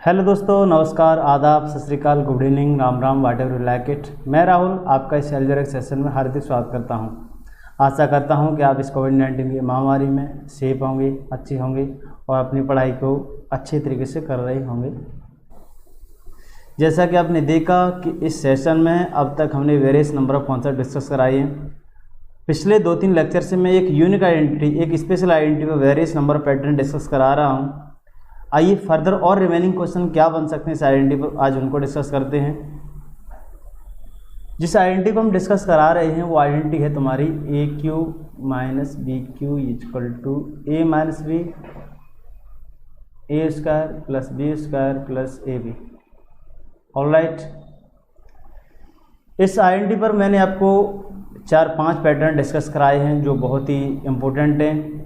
Hello दोस्तों, नमस्कार, आदाब, सत श्री अकाल, गुड इवनिंग, राम राम, whatever you like it. मैं राहुल आपका इस एल्जेब्रिक सेशन में हार्दिक स्वागत करता हूं। आशा करता हूं कि आप इस कोविड-19 की महामारी में सेफ होंगे, अच्छे होंगे और अपनी पढ़ाई को अच्छे तरीके से कर रहे होंगे। जैसा कि आपने देखा कि इस सेशन में अब तक हमने various number of concept discuss कराए हैं। पिछले 2-3 लेक्चर से मैं एक यूनिक आइडेंटिटी, एक स्पेशल आइडेंटिटी पर various number of pattern discuss करा रहा हूँ। आइए फर्दर और रिमेनिंग क्वेश्चन क्या बन सकते हैं इस आइडेंटिटी पर, आज उनको डिस्कस करते हैं। जिस आइडेंटिटी को हम डिस्कस करा रहे हैं वो आइडेंटिटी है तुम्हारी a cube minus b cube equal to a minus b a square plus b square plus a b. Alright, इस आइडेंटिटी पर मैंने आपको 4-5 पैटर्न डिस्कस कराए हैं जो बहुत ही इम्पोर्टेंट हैं।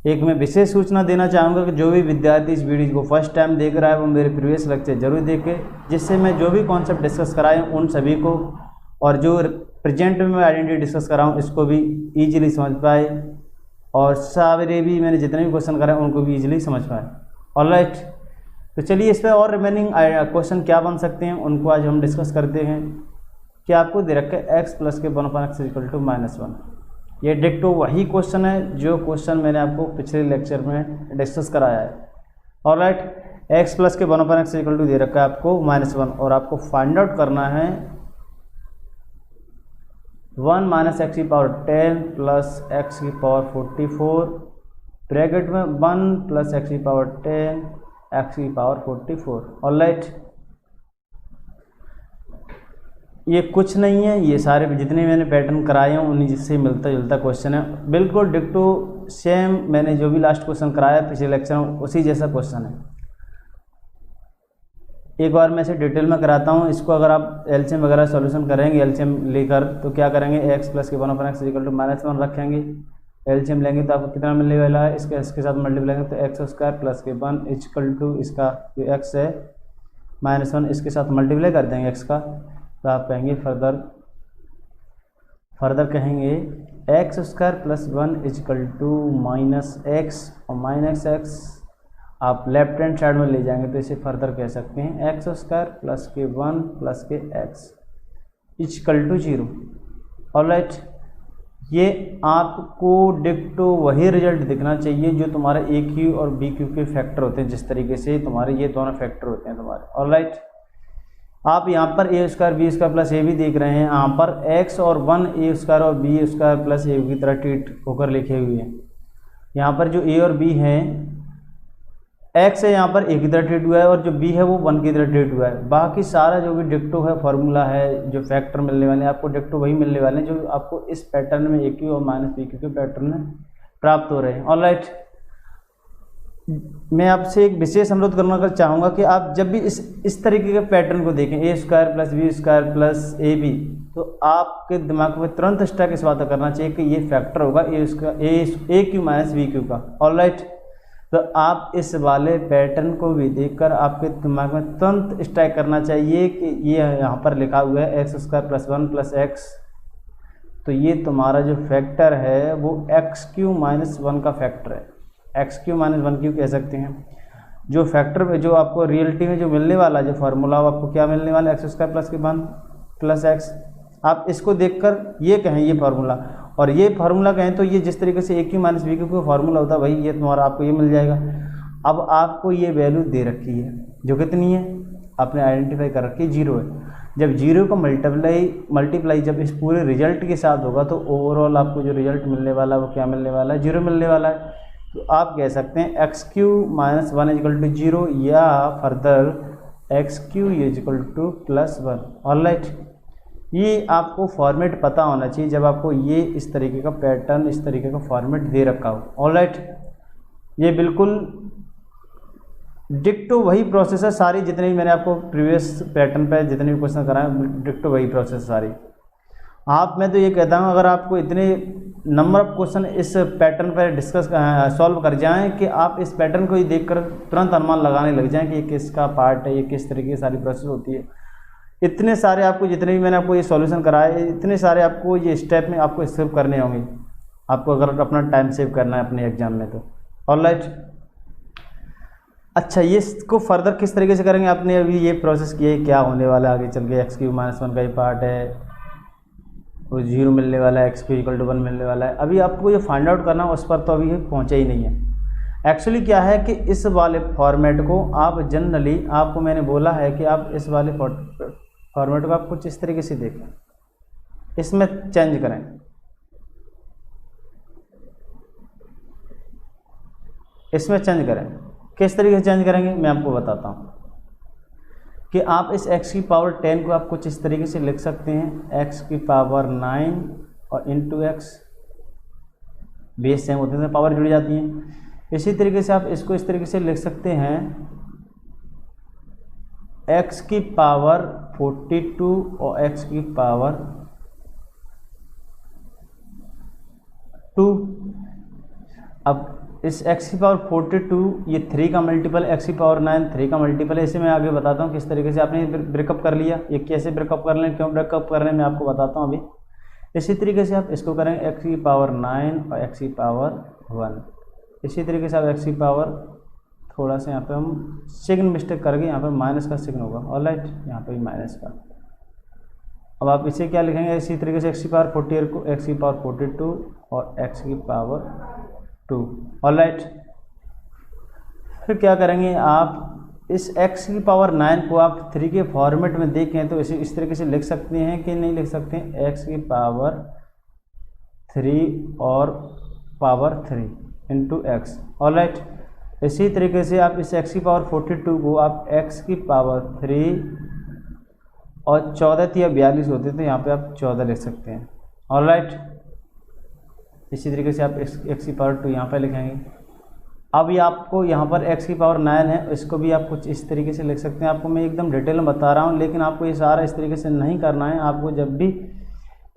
एक मैं विशेष सूचना देना चाहूँगा कि जो भी विद्यार्थी इस वीडियो को फर्स्ट टाइम देख रहा है वो मेरे प्रीवियस लेक्चर जरूर देखे, जिससे मैं जो भी कॉन्सेप्ट डिस्कस कराए उन सभी को और जो प्रेजेंट में मैं आइडेंटिटी डिस्कस कर रहा हूँ इसको भी ईजिली समझ पाए और सारे भी मैंने जितने भी क्वेश्चन कराए उनको भी ईजिली समझ पाए। ऑलराइट, तो चलिए इस पर और रिमेनिंग क्वेश्चन क्या बन सकते हैं उनको आज हम डिस्कस करते हैं। कि आपको दे रखा है एक्स प्लस के 1/x इक्वल टू -1। ये डिक्टो वही क्वेश्चन है जो क्वेश्चन मैंने आपको पिछले लेक्चर में डिस्कस कराया है। ऑलराइट, x प्लस के 1/x इक्वल टू दे रखा है आपको -1 और आपको फाइंड आउट करना है 1 - x की पावर 10 प्लस x की पावर 44 ब्रैकेट में 1 प्लस x की पावर 10 x की पावर 44। ऑलराइट, ये कुछ नहीं है, ये सारे जितने मैंने पैटर्न कराए हैं उन्हीं जिससे मिलता जुलता क्वेश्चन है। बिल्कुल डिक्टो सेम मैंने जो भी लास्ट क्वेश्चन कराया पिछले लेक्चर में उसी जैसा क्वेश्चन है। एक बार मैं इसे डिटेल में कराता हूँ। इसको अगर आप एलसीएम वगैरह सॉल्यूशन करेंगे एलसीएम लेकर तो क्या करेंगे, x प्लस के 1/x इक्वल टू -1 रखेंगे। एलसीएम लेंगे तो आपको कितना मिलने वाला है, इसके साथ मल्टीप्लाई करेंगे तो x स्क्वायर प्लस के 1 इक्वल टू इसका जो x है -1 इसके साथ मल्टीप्लाई कर देंगे x का, तो आप कहेंगे फर्दर कहेंगे x square plus 1 equal to -x और -x आप लेफ्ट हैंड साइड में ले जाएंगे तो इसे फर्दर कह सकते हैं एक्स स्क्वायर प्लस के 1 प्लस के x इक्वल टू 0। ऑलराइट, ये आपको डिक्टो वही रिजल्ट दिखना चाहिए जो तुम्हारे ए क्यू और बी क्यू के फैक्टर होते हैं, जिस तरीके से तुम्हारे ये दोनों फैक्टर होते हैं तुम्हारे। ऑलराइट, आप यहाँ पर ए स्क्वायर बी स्क्वायर प्लस ए भी देख रहे हैं, यहाँ पर x और 1 ए स्क्वायर और बी स्क्वायर प्लस ए की तरह ट्रीट होकर लिखे हुए हैं। यहाँ पर जो a और b हैं, x है यहाँ पर a की तरह ट्रीट हुआ है और जो b है वो 1 की तरह ट्रीट हुआ है। बाकी सारा जो भी डिक्टो है, फार्मूला है, जो फैक्टर मिलने वाले हैं आपको डिक्टो वही मिलने वाले हैं जो आपको इस पैटर्न में ए क्यू और -b क्यू के पैटर्न में प्राप्त हो रहे हैं। ऑलराइट, मैं आपसे एक विशेष अनुरोध करना चाहूँगा कि आप जब भी इस तरीके के पैटर्न को देखें a square plus b square plus a b, तो आपके दिमाग में तुरंत स्ट्राइक इस बात करना चाहिए कि ये फैक्टर होगा ए क्यू माइनस बी क्यू का। ऑलराइट, तो आप इस वाले पैटर्न को भी देखकर आपके दिमाग में तुरंत स्ट्राइक करना चाहिए कि ये यहाँ पर लिखा हुआ है x square plus 1 plus x, तो ये तुम्हारा जो फैक्टर है वो x³ - 1 का फैक्टर है। x³ - 1 कह सकते हैं। जो फैक्टर में जो आपको रियलिटी में जो मिलने वाला जो फार्मूला आपको क्या मिलने वाला है, एक्स स्क्वायर प्लस के 1 प्लस एक्स। आप इसको देखकर ये कहें ये फार्मूला और ये फार्मूला कहें तो ये जिस तरीके से a³ - b क्यू का फार्मूला होता है वही ये तुम्हारा आपको ये मिल जाएगा। अब आपको ये वैल्यू दे रखी है जो कितनी है आपने आइडेंटिफाई कर रखी है, 0 है। जब 0 का मल्टीप्लाई जब इस पूरे रिजल्ट के साथ होगा तो ओवरऑल आपको जो रिजल्ट मिलने वाला है वो क्या मिलने वाला है, 0 मिलने वाला है। तो आप कह सकते हैं x³ - 1 इक्वल टू 0 या further x³ equal to +1। Alright, ये आपको फॉर्मेट पता होना चाहिए जब आपको ये इस तरीके का पैटर्न, इस तरीके का फॉर्मेट दे रखा हो। ऑलराइट, ये बिल्कुल डिक्टो वही प्रोसेस है सारी, जितने भी मैंने आपको प्रीवियस पैटर्न पे जितने भी क्वेश्चन कराए डिक्टो वही प्रोसेस सारी। मैं तो ये कहता हूँ अगर आपको इतने नंबर ऑफ क्वेश्चन इस पैटर्न पर डिस्कस सॉल्व कर जाएं कि आप इस पैटर्न को ही देखकर तुरंत अनुमान लगाने लग जाएं कि ये किसका पार्ट है, ये किस तरीके की सारी प्रोसेस होती है। इतने सारे आपको जितने भी मैंने आपको ये सॉल्यूशन कराए, इतने सारे आपको ये स्टेप में आपको स्किप करने होंगे आपको अगर अपना टाइम सेव करना है अपने एग्जाम में तो। ऑलराइट, अच्छा, ये इसको फर्दर किस तरीके से करेंगे? आपने अभी ये प्रोसेस किया है, क्या होने वाला है आगे चल के? x³ - 1 का ही पार्ट है, वो 0 मिलने वाला है, x³ = 1 मिलने वाला है। अभी आपको ये फाइंड आउट करना, उस पर तो अभी पहुँचा ही नहीं है। एक्चुअली क्या है कि इस वाले फॉर्मेट को आप जनरली, आपको मैंने बोला है कि आप इस वाले फॉर्मेट को आप कुछ इस तरीके से देखें, इसमें चेंज करें। इसमें चेंज करें, किस तरीके से चेंज करेंगे मैं आपको बताता हूँ कि आप इस x⁻10 को आप कुछ इस तरीके से लिख सकते हैं, x⁻9 और इंटू x, बेस सेम होते हैं, पावर जुड़ जाती हैं। इसी तरीके से आप इसको इस तरीके से लिख सकते हैं, x⁻42 और x⁻2। अब इस x⁻42 ये 3 का मल्टीपल, x⁻9 3 का मल्टीपल है। इसे मैं आगे बताता हूँ किस तरीके से आपने ब्रेकअप कर लिया, ये कैसे ब्रेकअप कर लें, क्यों ब्रेकअप कर रहे हैं मैं आपको बताता हूँ अभी। इसी तरीके से आप इसको करेंगे x⁻9 और x⁻1। इसी तरीके से आप थोड़ा सा यहाँ पे हम सिग्न मिस्टेक करके यहाँ पर माइनस का सिग्न होगा, ऑलराइट, यहाँ पे भी माइनस का। अब आप इसे क्या लिखेंगे? इसी तरीके से x⁻48 को x⁻42 और x⁻2, ऑलराइट। फिर क्या करेंगे? आप इस x⁻9 को आप 3 के फॉर्मेट में देखें तो इसे इस तरीके से लिख सकते हैं कि नहीं लिख सकते हैं? x⁻3 और पावर 3 इंटू x, ऑलराइट। इसी तरीके से आप इस x⁻42 को आप x⁻3 और 14 या 42 होते तो यहाँ पे आप 14 लिख सकते हैं, ऑलराइट। इसी तरीके से आप x⁻2 यहाँ पर लिखेंगे। अब ये आपको यहाँ पर x⁻9 है, इसको भी आप कुछ इस तरीके से लिख सकते हैं। आपको मैं एकदम डिटेल में बता रहा हूँ, लेकिन आपको ये सारा इस तरीके से नहीं करना है। आपको जब भी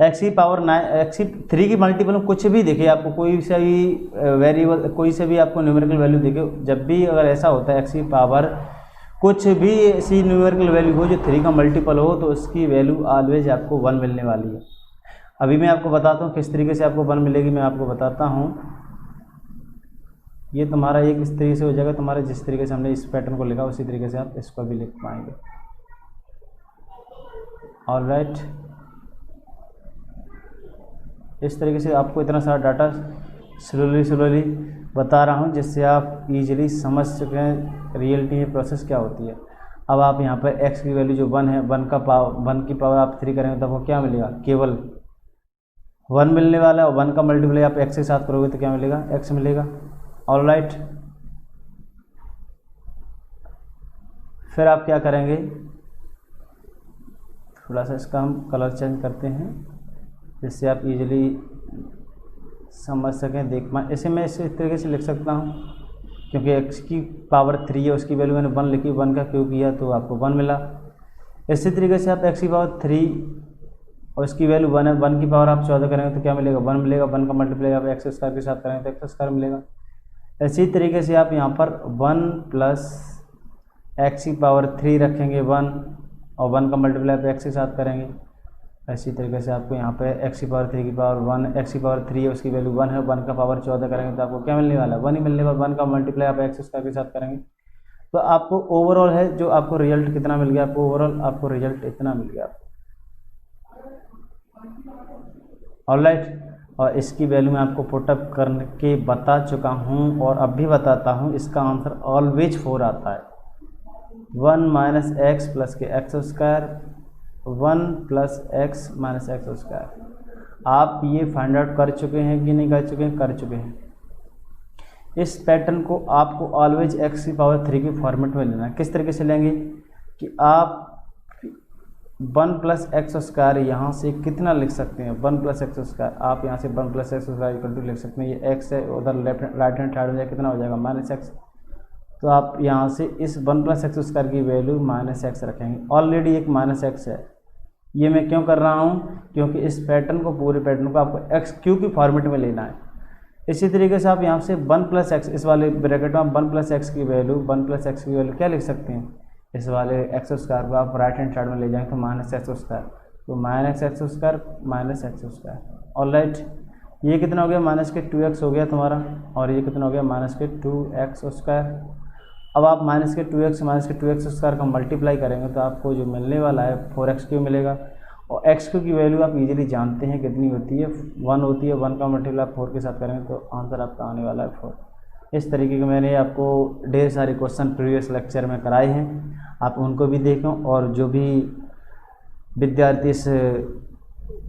x⁻3 की मल्टीपल में कुछ भी दिखे, आपको कोई सा भी वेरिएबल, कोई से भी आपको न्यूमेरिकल वैल्यू दिखे, जब भी अगर ऐसा होता है कुछ भी ऐसी न्यूमेरिकल वैल्यू हो जो 3 का मल्टीपल हो, तो उसकी वैल्यू ऑलवेज आपको 1 मिलने वाली है। अभी मैं आपको बताता हूँ किस तरीके से आपको 1 मिलेगी, मैं आपको बताता हूँ। ये तुम्हारा एक इस तरीके से हो जाएगा, तुम्हारे जिस तरीके से हमने इस पैटर्न को लिखा उसी तरीके से आप इसको भी लिख पाएंगे, ऑलराइट। इस तरीके से आपको इतना सारा डाटा स्लोली बता रहा हूँ, जिससे आप इजीली समझ सकें रियलिटी में प्रोसेस क्या होती है। अब आप यहाँ पर x की वैल्यू जो 1 है, 1 की पावर आप 3 करेंगे तो आपको क्या मिलेगा? केवल 1 मिलने वाला है, और 1 का मल्टीप्लाई आप x के साथ करोगे तो क्या मिलेगा? x मिलेगा, ऑलराइट। फिर आप क्या करेंगे? थोड़ा सा इसका हम कलर चेंज करते हैं, जिससे आप इजीली समझ सकें, देख पाएँ। इसे मैं इस तरीके से लिख सकता हूँ, क्योंकि x⁻3 है, उसकी वैल्यू मैंने 1 लिखी, 1 का क्यूब किया तो आपको 1 मिला। इसी तरीके से आप x⁻3 और इसकी वैल्यू 1 है, 1 की पावर आप 14 करेंगे तो क्या मिलेगा? 1 मिलेगा। 1 का मल्टीप्लाई आप x² के साथ करेंगे तो x² मिलेगा। इसी तरीके से आप यहाँ पर 1 प्लस x⁻3 रखेंगे 1, और 1 का मल्टीप्लाई आप x के साथ करेंगे। इसी तरीके से आपको यहाँ पे x⁻3 की पावर 1, x⁻3 है, उसकी वैल्यू 1 है, 1 का पावर 14 करेंगे तो आपको क्या मिलने वाला है? 1 ही मिलने वाला। 1 का मल्टीप्लाई आप x² के साथ करेंगे तो आपको ओवरऑल है जो आपको रिजल्ट कितना मिल गया? आपको ओवरऑल आपको रिजल्ट इतना मिल गया, ऑलराइट। और इसकी वैल्यू मैं आपको पुटअप करके बता चुका हूँ और अब भी बताता हूँ। इसका आंसर ऑलवेज 4 आता है। 1 - x प्लस के x², 1 plus x minus x²। आप ये फाइंड आउट कर चुके हैं कि नहीं कर चुके हैं? कर चुके हैं। इस पैटर्न को आपको ऑलवेज x⁻3 के फॉर्मेट में लेना है। किस तरीके से लेंगे कि आप 1 प्लस x² यहाँ से कितना लिख सकते हैं? 1 प्लस x², आप यहाँ से 1 प्लस x² लिख सकते हैं। ये x है, उधर राइट हैंड साइड में कितना हो जाएगा? -x। तो आप यहाँ से इस 1 प्लस x² की वैल्यू -x रखेंगे। ऑलरेडी एक -x है। ये मैं क्यों कर रहा हूँ? क्योंकि इस पैटर्न को, पूरे पैटर्न को आपको x³ की फॉर्मेट में लेना है। इसी तरीके से आप यहाँ से 1 प्लस x, इस वाले ब्रैकेट में आप 1 प्लस x की वैल्यू, 1 प्लस x की वैल्यू क्या लिख सकते हैं? इस वाले x² को आप राइट हैंड साइड में ले जाएंगे तो -x², तो -x², ऑलराइट। ये कितना हो गया? -2x हो गया तुम्हारा, और ये कितना हो गया? -2x², अब आप माइनस के 2x स्क्वायर का मल्टीप्लाई करेंगे तो आपको जो मिलने वाला है 4x क्यू मिलेगा। और एक्स क्यू की वैल्यू आप इजीली जानते हैं कितनी होती है, 1 होती है। 1 का मल्टीप्लाई 4 के साथ करेंगे तो आंसर आपका आने वाला है 4। इस तरीके के मैंने आपको ढेर सारे क्वेश्चन प्रीवियस लेक्चर में कराए हैं, आप उनको भी देखें। और जो भी विद्यार्थी इस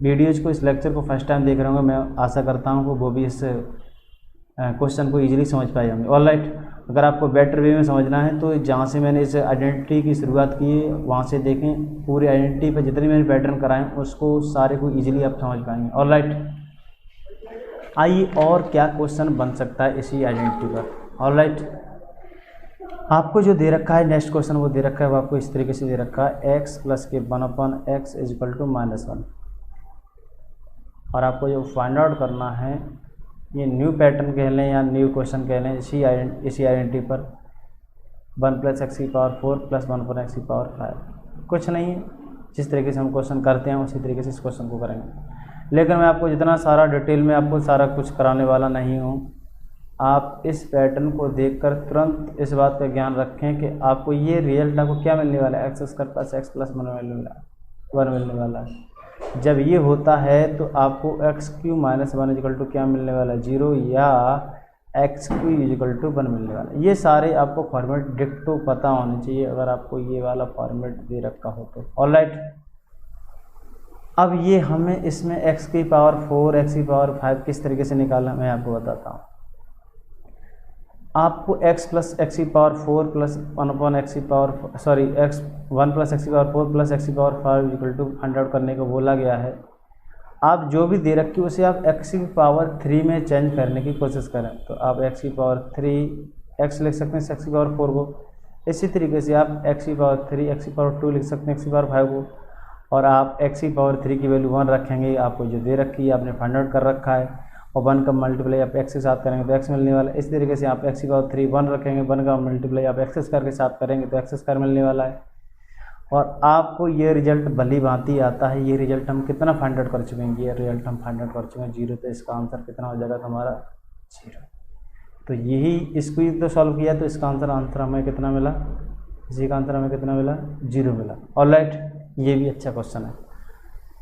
वीडियोज को, इस लेक्चर को फर्स्ट टाइम देख रहे होंगे, मैं आशा करता हूँ कि वो भी इस क्वेश्चन को इजीली समझ पाए होंगे। ऑलराइट, अगर आपको बेटर वे में समझना है तो जहाँ से मैंने इस आइडेंटिटी की शुरुआत की है वहाँ से देखें। पूरी आइडेंटिटी पर जितने मैंने पैटर्न कराए उसको सारे को इजीली आप समझ पाएंगे। ऑलराइट, आइए और क्या क्वेश्चन बन सकता है इसी आइडेंटिटी पर। ऑलराइट, आपको जो दे रखा है नेक्स्ट क्वेश्चन वो दे रखा है, वो आपको इस तरीके से दे रखा है x प्लस के 1/x इज इक्वल टू -1। और आपको जो फाइंड आउट करना है, ये न्यू पैटर्न कह लें या न्यू क्वेश्चन कह लें, इसी आइडेंटिटी पर 1 + x⁴ + 1/x⁵ कुछ नहीं है। जिस तरीके से हम क्वेश्चन करते हैं उसी तरीके से इस क्वेश्चन को करेंगे। लेकिन मैं आपको जितना सारा डिटेल में आपको सारा कुछ कराने वाला नहीं हूँ। आप इस पैटर्न को देखकर तुरंत इस बात का ज्ञान रखें कि आपको ये रिजल्ट आपको क्या मिलने वाला है, x² + x + 1 मिलने वाला है। जब ये होता है तो आपको x³ - 1 इक्वल टू क्या मिलने वाला है, 0, या x³ इक्वल टू 1 मिलने वाला है। ये सारे आपको फॉर्मेट डिक्टो पता होने चाहिए अगर आपको ये वाला फॉर्मेट दे रखा हो तो। ऑलराइट, अब ये हमें इसमें x⁴ x⁵ किस तरीके से निकालना मैं आपको बताता हूँ। आपको x + x⁴ + 1 + x⁴ + x⁵ equal to find out करने को बोला गया है। आप जो भी दे रखी उसे आप x⁴ में चेंज करने की कोशिश करें। तो आप x⁴ x लिख सकते हैं x⁴ को। इसी तरीके से आप x⁴ x⁴ लिख सकते हैं x⁴ को। और आप x⁴ की वैल्यू 1 रखेंगे, आपको जो दे रखी है आपने फाइंड आउट कर रखा है। और 1 का मल्टीप्लाई आप x के साथ करेंगे तो x मिलने वाला है। इस तरीके से आप x⁴ 1 रखेंगे, 1 का मल्टीप्लाई आप x² के साथ करेंगे तो x² मिलने वाला है। और आपको ये रिजल्ट भली भांति आता है। ये रिजल्ट हम कितना फाइंड आउट कर चुके हैं, ये रिजल्ट हम फाइंड आउट कर चुके हैं 0। तो इसका आंसर कितना हो जाएगा हमारा 0। तो यही इसको ही तो सॉल्व किया तो इसका आंसर हमें कितना मिला, इसी का आंसर हमें कितना मिला, 0 मिला। ऑलराइट, ये भी अच्छा क्वेश्चन है।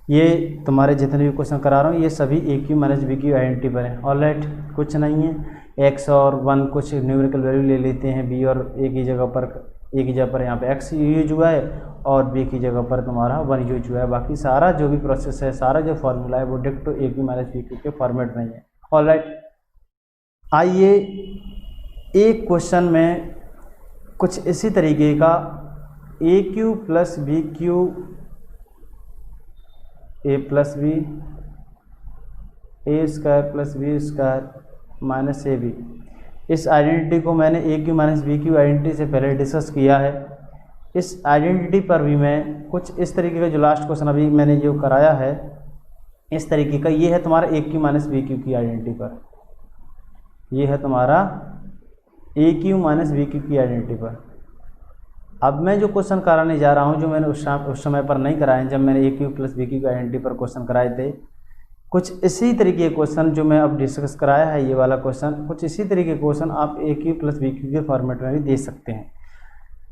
ये तुम्हारे जितने भी क्वेश्चन करा रहा हूँ ये सभी AQ - BQ आइडेंटिटी पर है। ऑलराइट, कुछ नहीं है। x और 1 कुछ न्यूमेरिकल वैल्यू ले लेते हैं, b और a की जगह पर यहाँ पे x यूज हुआ है और b की जगह पर तुम्हारा 1 यूज हुआ है। बाकी सारा जो भी प्रोसेस है, सारा जो फॉर्मूला है वो डिक्टो AQ - BQ के फॉर्मेट में है। ऑलराइट, आइए एक क्वेश्चन में कुछ इसी तरीके का AQ + BQ a + b a² + b² - ab। इस आइडेंटिटी को मैंने AQ - BQ आइडेंटिटी से पहले डिस्कस किया है। इस आइडेंटिटी पर भी मैं कुछ इस तरीके का जो लास्ट क्वेश्चन अभी मैंने जो कराया है इस तरीके का, ये है तुम्हारा AQ - BQ की आइडेंटिटी पर। ये है तुम्हारा AQ - BQ की आइडेंटिटी पर। अब मैं जो क्वेश्चन कराने जा रहा हूँ, जो मैंने उस समय पर नहीं कराए जब मैंने AQ + BQ की आइडेंटिटी पर क्वेश्चन कराए थे, कुछ इसी तरीके के क्वेश्चन जो मैं अब डिस्कस कराया है, ये वाला क्वेश्चन, कुछ इसी तरीके के क्वेश्चन आप AQ + BQ के फॉर्मेट में भी दे सकते हैं।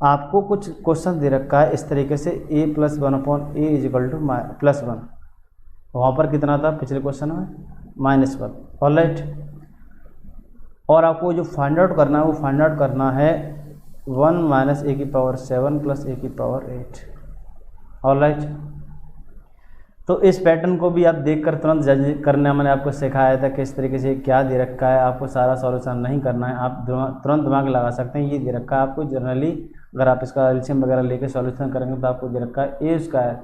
आपको कुछ क्वेश्चन दे रखा है इस तरीके से a + 1/a is equal to +1। वहाँ पर कितना था पिछले क्वेश्चन में, -1। ऑलराइट, और आपको जो फाइंड आउट करना है वो फाइंड आउट करना है 1 - a⁴ + a⁴ ऑलराइट। तो इस पैटर्न को भी आप देखकर तुरंत जज करना मैंने आपको सिखाया था कि इस तरीके से क्या दे रखा है। आपको सारा सॉल्यूशन नहीं करना है, आप तुरंत दिमाग लगा सकते हैं। ये दे रखा है आपको जनरली, अगर आप इसका एलसीएम वगैरह लेकर सॉल्यूशन करेंगे तो आपको दे रखा है a²।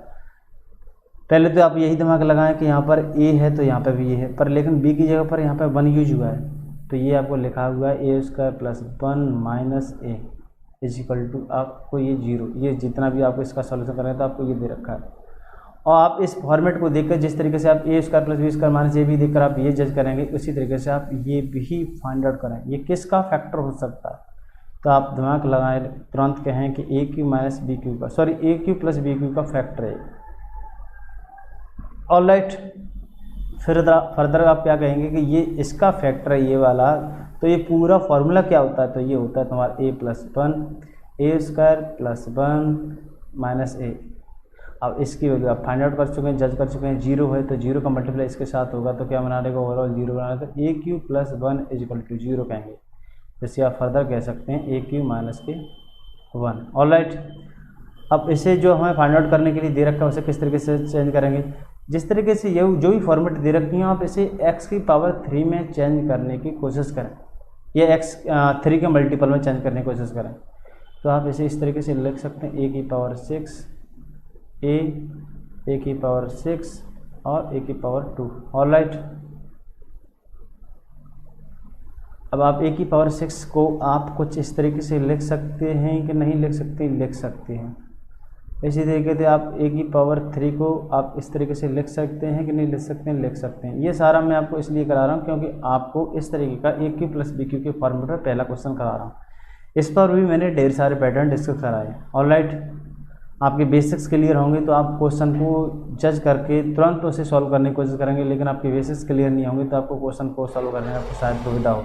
पहले तो आप यही दिमाग लगाएं कि यहाँ पर a है तो यहाँ पर भी ये है, पर लेकिन b की जगह पर यहाँ पर 1 यूज हुआ है तो ये आपको लिखा हुआ है a² + 1 - a is equal to आपको ये 0। ये जितना भी आपको इसका सॉल्यूशन करेंगे तो आपको ये दे रखा है। और आप इस फॉर्मेट को देखकर जिस तरीके से आप a² + b² - a भी देखकर आप ये जज करेंगे, उसी तरीके से आप ये भी फाइंड आउट करें ये किसका फैक्टर हो सकता है। तो आप दिमाग लगाएं, तुरंत कहें कि AQ - BQ का AQ + BQ का फैक्टर है। ऑलराइट, फर्दर आप क्या कहेंगे कि ये इसका फैक्टर है ये वाला, तो तो ये पूरा फॉर्मूला क्या होता है, तो ये होता है तुम्हारा a plus 1 a square plus 1 minus a. अब इसकी वैल्यू आप फाइंड आउट कर चुके हैं, जज कर चुके हैं, 0 है तो 0 का मल्टीप्लाई इसके साथ होगा तो क्या बना देगा, ओवरऑल 0 बना देगा, तो a cube plus 1 is equal to 0 कहेंगे। जैसे आप फर्दर कह सकते हैं ए क्यू माइनस के 1। ऑलराइट, अब इसे जो हमें फाइंड आउट करने के लिए दे रखा है उसे किस तरीके से चेंज करेंगे, जिस तरीके से ये जो भी फॉर्मेट दे रखी है आप इसे x की पावर 3 में चेंज करने की कोशिश करें, या x 3 के मल्टीपल में चेंज करने की कोशिश करें। तो आप इसे इस तरीके से लिख सकते हैं a की पावर 6 a की पावर 6 और a की पावर 2। ऑलराइट, अब आप a की पावर 6 को आप कुछ इस तरीके से लिख सकते हैं कि नहीं लिख सकते, लिख सकते हैं। इसी तरीके से आप a की पावर 3 को आप इस तरीके से लिख सकते हैं कि नहीं लिख सकते हैं, लिख सकते हैं। ये सारा मैं आपको इसलिए करा रहा हूँ क्योंकि आपको इस तरीके का ए क्यू प्लस बी क्यू के फॉर्मूले पर पहला क्वेश्चन करा रहा हूँ। इस पर भी मैंने ढेर सारे पैटर्न डिस्कस कराए। ऑलराइट, आपके बेसिक्स क्लियर होंगे तो आप क्वेश्चन को जज करके तुरंत उसे सॉल्व करने की कोशिश करेंगे, लेकिन आपके बेसिक्स क्लियर नहीं होंगे तो आपको क्वेश्चन को सॉल्व करने में आपको शायद दुविधा हो।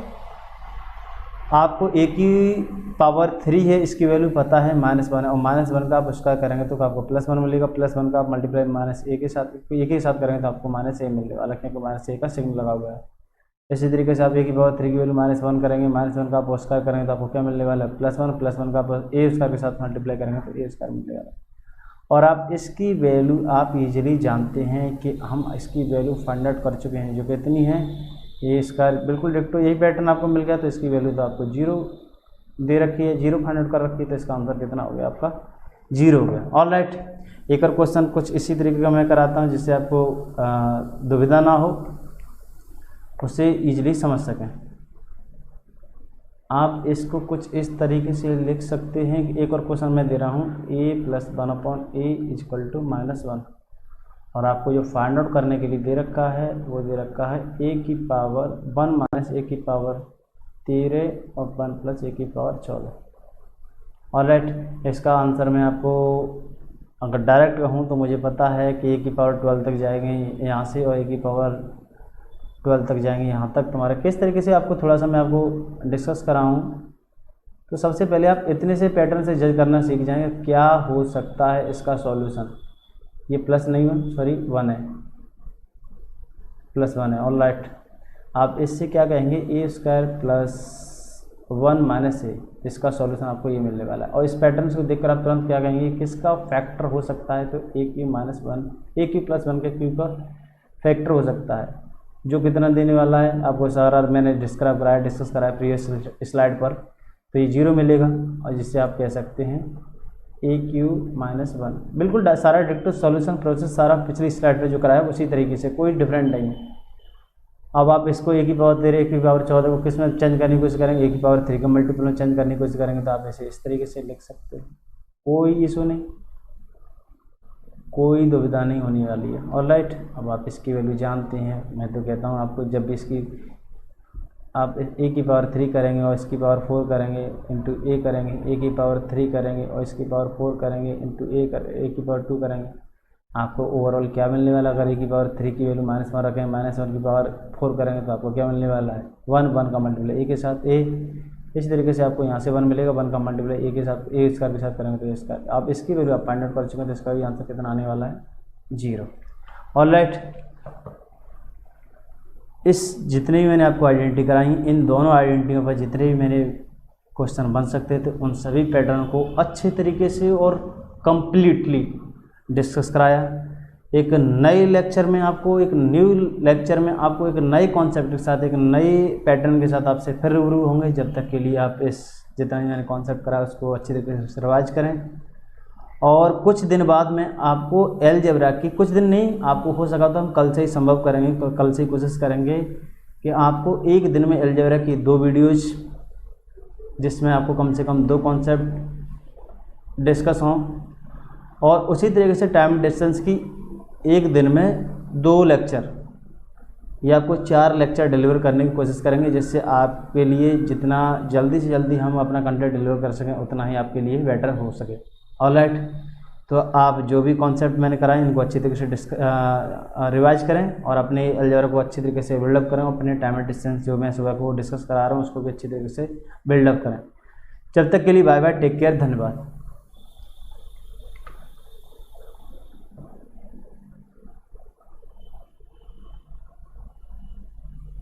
आपको a की पावर 3 है, इसकी वैल्यू पता है -1 है, और -1 का आप उसका करेंगे तो आपको +1 मिलेगा, +1 का आप मल्टीप्लाई -a के साथ करेंगे तो आपको -a मिलेगा, हालांकि -a का सिग्नल लगा हुआ है। इसी तरीके से आप a की पावर 3 की वैल्यू -1 करेंगे, -1 का आप स्क्वायर करेंगे तो आपको क्या मिलने वाला है, +1 का आप a स्क्वायर के साथ मल्टीप्लाई करेंगे तो a स्क्वायर मिलेगा। और आप इसकी वैल्यू आप इजीली जानते हैं कि हम इसकी वैल्यू फाइंड आउट कर चुके हैं, जो कितनी है ए स्क्वायर, बिल्कुल डिक्टो यही पैटर्न आपको मिल गया। तो इसकी वैल्यू तो आपको 0 दे रखी है, 0 फाइंड आउट कर रखी है, तो इसका आंसर कितना हो गया आपका 0 हो गया। ऑलराइट, एक और क्वेश्चन कुछ इसी तरीके का मैं कराता हूँ जिससे आपको दुविधा ना हो, उसे ईजिली समझ सकें। आप इसको कुछ इस तरीके से लिख सकते हैं कि एक और क्वेश्चन मैं दे रहा हूँ a plus 1/a is equal to -1, और आपको जो फाइंड आउट करने के लिए दे रखा है वो दे रखा है a की पावर 1 माइनस a की पावर 13 और 1 प्लस a की पावर 14। ऑलराइट, इसका आंसर मैं आपको अगर डायरेक्ट कहूँ तो मुझे पता है कि a की पावर 12 तक जाएंगे यहाँ से, और a की पावर 12 तक जाएंगे यहाँ तक। तुम्हारा किस तरीके से आपको थोड़ा सा मैं आपको डिस्कस कराऊँ, तो सबसे पहले आप इतने से पैटर्न से जज करना सीख जाएंगे क्या हो सकता है इसका सॉल्यूशन। ये प्लस नहीं है, सॉरी 1 है, +1 है। ऑलराइट, आप इससे क्या कहेंगे, a square plus 1 minus a, इसका सॉल्यूशन आपको ये मिलने वाला है। और इस पैटर्न को देखकर आप तुरंत क्या कहेंगे, किसका फैक्टर हो सकता है, तो a क्यू प्लस 1 के क्यू का फैक्टर हो सकता है, जो कितना देने वाला है आपको सारा मैंने डिस्क्राइब कराया, डिस्कस कराया प्रीवियस स्लाइड पर। तो ये 0 मिलेगा, और जिससे आप कह सकते हैं a⁻1। बिल्कुल सारा डिक्टो सॉल्यूशन प्रोसेस सारा पिछली स्लाइड पे जो कराया उसी तरीके से, कोई डिफरेंट नहीं है। अब आप इसको a की पावर 13 a की पावर 14 को किस में चेंज करने की कोशिश करेंगे, a की पावर 3 का मल्टीपल में चेंज करने की कोशिश करेंगे तो आप इसे इस तरीके से लिख सकते हैं, कोई इशू नहीं, कोई दुविधा नहीं होने वाली है। ऑलराइट, अब आप इसकी वैल्यू जानते हैं। मैं तो कहता हूँ आपको जब भी इसकी आप a की पावर 3 करेंगे और इसकी पावर 4 करेंगे इंटू a करेंगे, a की पावर 3 करेंगे और इसकी पावर 4 करेंगे इंटू a की पावर 2 करेंगे, आपको ओवरऑल क्या मिलने वाला। अगर a की पावर 3 की वैल्यू -1 रखें, -1 की पावर 4 करेंगे तो आपको क्या मिलने वाला है 1 का मल्टीप्लाई a के साथ a। इस तरीके से आपको यहाँ से 1 मिलेगा, 1 का मल्टीप्लाई a के साथ a स्क्वायर के साथ करेंगे तो a स्क्वायर। आप इसकी वैल्यू आप फाइंड आउट कर चुके हैं, तो इसका भी आंसर कितना आने वाला है 0। ऑलराइट, इस जितने भी मैंने आपको आइडेंटिटी कराई, इन दोनों आइडेंटिटियों पर जितने भी मैंने क्वेश्चन बन सकते थे उन सभी पैटर्न को अच्छे तरीके से और कंप्लीटली डिस्कस कराया। एक नए लेक्चर में आपको, एक न्यू लेक्चर में आपको एक नए कॉन्सेप्ट के साथ, एक नए पैटर्न के साथ आपसे फिर रूबरू होंगे। जब तक के लिए आप इस जितना मैंने कॉन्सेप्ट कराया उसको अच्छी तरीके से रिवाइज करें, और कुछ दिन बाद में आपको अलजेब्रा की, कुछ दिन नहीं, आपको हो सका तो हम कल से ही संभव करेंगे, कल से ही कोशिश करेंगे कि आपको एक दिन में अलजेब्रा की 2 वीडियोज, जिसमें आपको कम से कम 2 कॉन्सेप्ट डिस्कस हों, और उसी तरीके से टाइम डिस्टेंस की एक दिन में 2 लेक्चर या आपको 4 लेक्चर डिलीवर करने की कोशिश करेंगे, जिससे आपके लिए जितना जल्दी से जल्दी हम अपना कंटेंट डिलीवर कर सकें उतना ही आपके लिए बेटर हो सके। ऑलराइट, तो आप जो भी कॉन्सेप्ट मैंने कराए इनको अच्छी तरीके से रिवाइज करें और अपने अलजेब्रा को अच्छी तरीके से बिल्डअप करें, अपने टाइम एंड डिस्टेंस जो मैं सुबह को डिस्कस करा रहा हूँ उसको भी अच्छी तरीके से बिल्डअप करें। जब तक के लिए बाय बाय, टेक केयर, धन्यवाद।